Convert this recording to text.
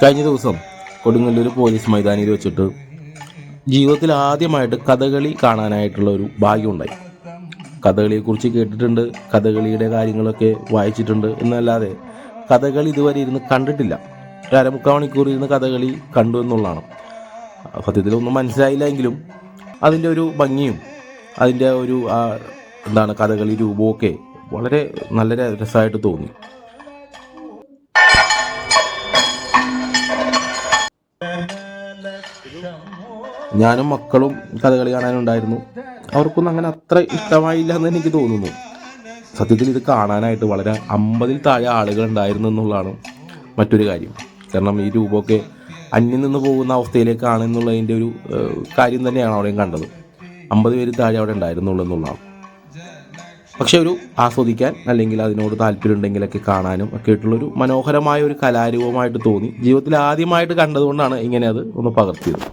കഴിഞ്ഞ ദിവസം കൊടുങ്ങല്ലൂർ പോലീസ് മൈതാനിയിൽ വെച്ചിട്ട് ജീവിതത്തിൽ ആദ്യമായിട്ട് കഥകളി കാണാനായിട്ടുള്ള ഒരു ഭാഗ്യമുണ്ടായി. കഥകളിയെക്കുറിച്ച് കേട്ടിട്ടുണ്ട്, കഥകളിയുടെ കാര്യങ്ങളൊക്കെ വായിച്ചിട്ടുണ്ട് എന്നല്ലാതെ കഥകളി ഇതുവരെ ഇരുന്ന് കണ്ടിട്ടില്ല. ഒരു അരമുക്കാൽ മണിക്കൂർ ഇരുന്ന് കഥകളി കണ്ടു എന്നുള്ളതാണ്. സത്യത്തിലൊന്നും മനസ്സിലായില്ല എങ്കിലും അതിൻ്റെ ഒരു ഭംഗിയും അതിൻ്റെ ഒരു കഥകളി രൂപമൊക്കെ വളരെ നല്ല രസമായിട്ട് തോന്നി. ഞാനും മക്കളും കഥകളി കാണാനുണ്ടായിരുന്നു. അവർക്കൊന്നും അങ്ങനെ അത്ര ഇഷ്ടമായില്ല എന്ന് എനിക്ക് തോന്നുന്നു. സത്യത്തിൽ ഇത് കാണാനായിട്ട് വളരെ 50-ൽ താഴെ ആളുകൾ ഉണ്ടായിരുന്നു എന്നുള്ളതാണ് മറ്റൊരു കാര്യം. കാരണം ഈ രൂപമൊക്കെ അന്യം നിന്ന് പോകുന്ന അവസ്ഥയിലേക്കാണ് എന്നുള്ളതിൻ്റെ ഒരു കാര്യം തന്നെയാണ് അവിടെയും കണ്ടത്. 50 പേര് താഴെ അവിടെ ഉണ്ടായിരുന്നുള്ളൂ എന്നുള്ളതാണ്. പക്ഷെ ഒരു ആസ്വദിക്കാൻ അല്ലെങ്കിൽ അതിനോട് താല്പര്യം ഉണ്ടെങ്കിലൊക്കെ കാണാനും ഒക്കെ ആയിട്ടുള്ളൊരു മനോഹരമായ ഒരു കലാരൂപമായിട്ട് തോന്നി. ജീവിതത്തിൽ ആദ്യമായിട്ട് കണ്ടതുകൊണ്ടാണ് ഇങ്ങനെ അത് ഒന്ന് പകർത്തിയത്.